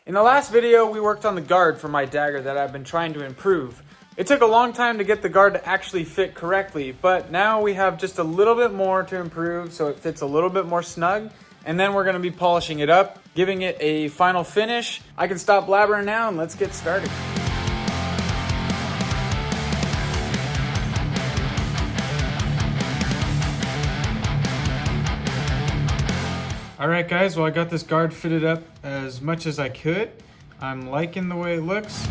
In the last video, we worked on the guard for my dagger that I've been trying to improve. It took a long time to get the guard to actually fit correctly, but now we have just a little bit more to improve so it fits a little bit more snug, and then we're gonna be polishing it up, giving it a final finish. I can stop blabbering now and let's get started. Alright guys, well I got this guard fitted up as much as I could. I'm liking the way it looks.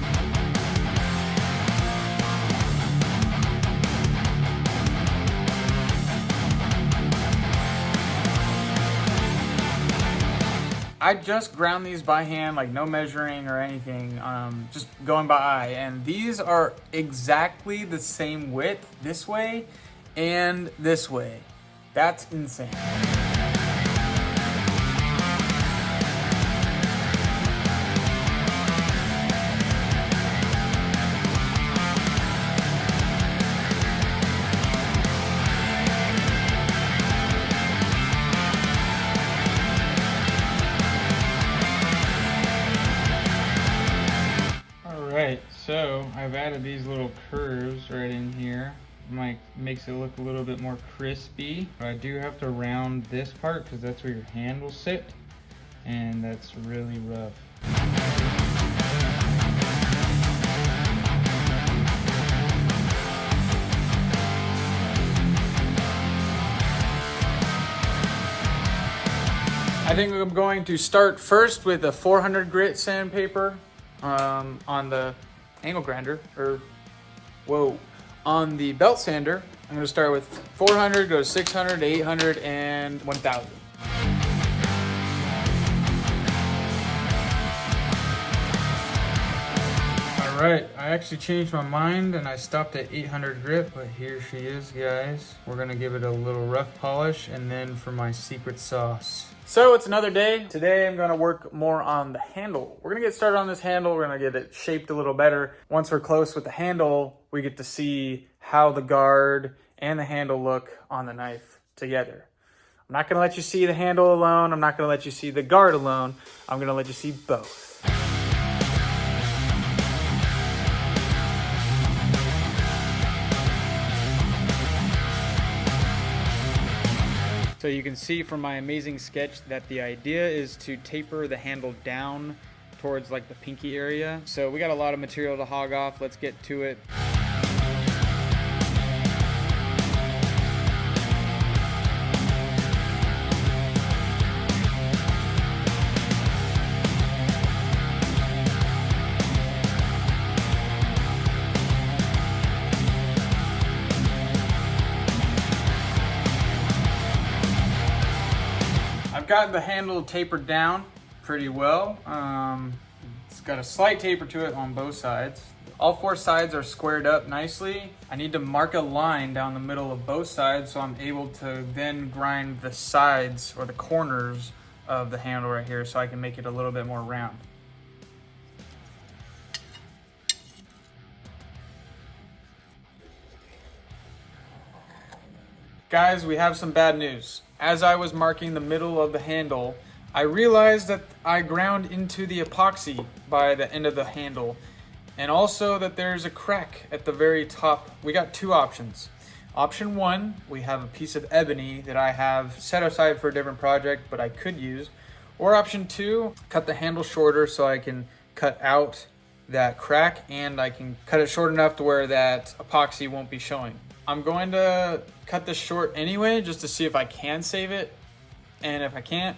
I just ground these by hand, like no measuring or anything, just going by eye. And these are exactly the same width this way and this way. That's insane. Alright, so I've added these little curves right in here. Makes it look a little bit more crispy. But I do have to round this part because that's where your hand will sit, and that's really rough. I think I'm going to start first with a 400 grit sandpaper on the angle grinder, on the belt sander. I'm going to start with 400, go to 600, 800, and 1000. All right, I actually changed my mind and I stopped at 800 grit, but here she is, guys. We're going to give it a little rough polish, and then for my secret sauce. So it's another day. Today I'm gonna work more on the handle. We're gonna get started on this handle. We're gonna get it shaped a little better. Once we're close with the handle, we get to see how the guard and the handle look on the knife together. I'm not gonna let you see the handle alone. I'm not gonna let you see the guard alone. I'm gonna let you see both. So you can see from my amazing sketch that the idea is to taper the handle down towards like the pinky area. So we got a lot of material to hog off. Let's get to it. Got the handle tapered down pretty well. It's got a slight taper to it on both sides. All four sides are squared up nicely. I need to mark a line down the middle of both sides so I'm able to then grind the sides or the corners of the handle right here so I can make it a little bit more round. Guys, we have some bad news. As I was marking the middle of the handle, I realized that I ground into the epoxy by the end of the handle, and also that there's a crack at the very top. We got two options. Option one, we have a piece of ebony that I have set aside for a different project, but I could use. Or option two, cut the handle shorter so I can cut out that crack and I can cut it short enough to where that epoxy won't be showing. I'm going to cut this short anyway, just to see if I can save it. And if I can't,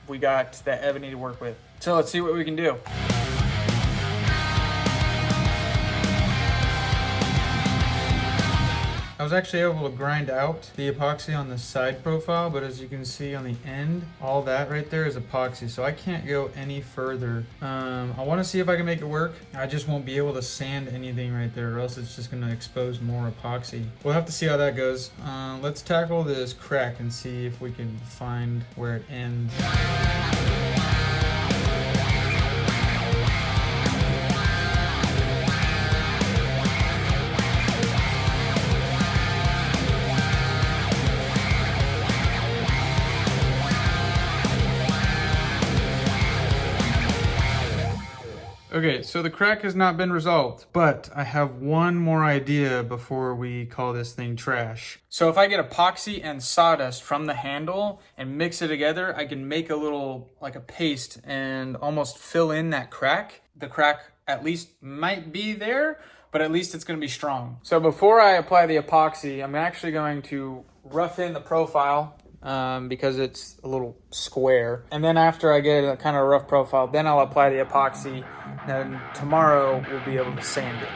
we got that ebony to work with. So let's see what we can do. I was actually able to grind out the epoxy on the side profile, but as you can see on the end, all that right there is epoxy, so I can't go any further. I want to see if I can make it work. I just won't be able to sand anything right there, or else it's just going to expose more epoxy. We'll have to see how that goes. Let's tackle this crack and see if we can find where it ends. Okay, so the crack has not been resolved, but I have one more idea before we call this thing trash. So if I get epoxy and sawdust from the handle and mix it together, I can make a little, like a paste, and almost fill in that crack. The crack at least might be there, but at least it's gonna be strong. So before I apply the epoxy, I'm actually going to rough in the profile because it's a little square. And then after I get a kind of rough profile, then I'll apply the epoxy. And tomorrow we'll be able to sand it.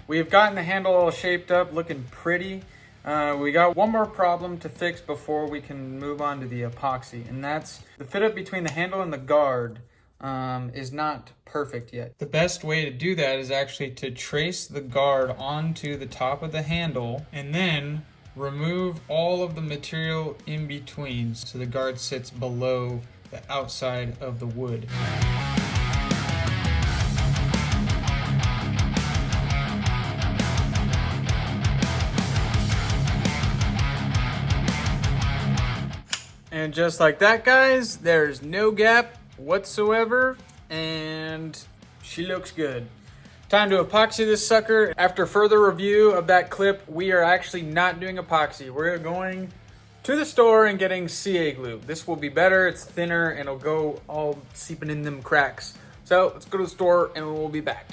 We've gotten the handle all shaped up, looking pretty. We got one more problem to fix before we can move on to the epoxy, and that's the fit up between the handle and the guard is not perfect yet. The best way to do that is actually to trace the guard onto the top of the handle and then remove all of the material in between so the guard sits below the outside of the wood. And just like that, guys, there's no gap whatsoever, and she looks good. Time to epoxy this sucker. After further review of that clip, we are actually not doing epoxy. We're going to the store and getting CA glue. This will be better, it's thinner, and it'll go all seeping in them cracks. So let's go to the store and we'll be back.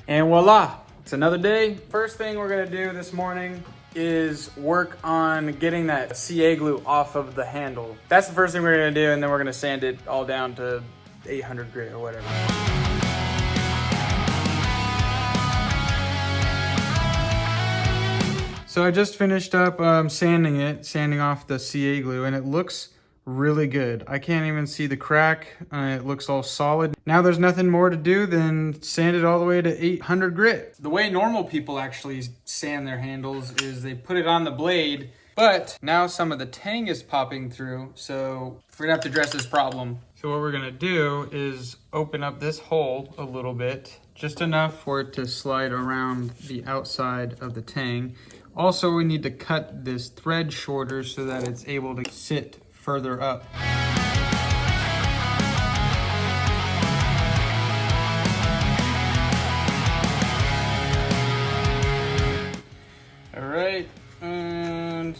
And voila, it's another day. First thing we're gonna do this morning is work on getting that CA glue off of the handle. That's the first thing we're gonna do, and then we're gonna sand it all down to 800 grit or whatever. So I just finished up sanding off the CA glue, and it looks really good. I can't even see the crack. It looks all solid. Now there's nothing more to do than sand it all the way to 800 grit. The way normal people actually sand their handles is they put it on the blade, but now some of the tang is popping through, so we're gonna have to address this problem. So what we're gonna do is open up this hole a little bit, just enough for it to slide around the outside of the tang. Also, we need to cut this thread shorter so that it's able to sit further up. All right, and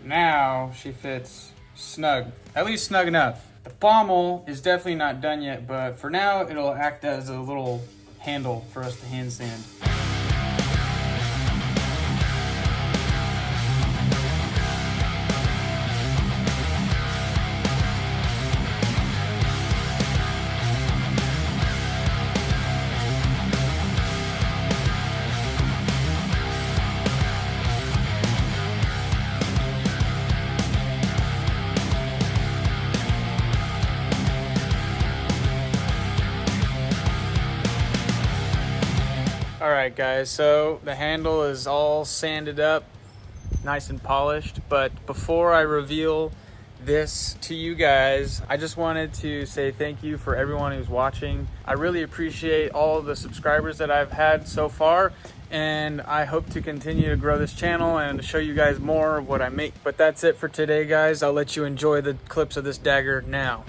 now she fits snug, at least snug enough. The pommel is definitely not done yet, but for now it'll act as a little handle for us to hand sand. All right, guys, so the handle is all sanded up, nice and polished, but before I reveal this to you guys, I just wanted to say thank you for everyone who's watching. I really appreciate all the subscribers that I've had so far, and I hope to continue to grow this channel and show you guys more of what I make. But that's it for today, guys. I'll let you enjoy the clips of this dagger now.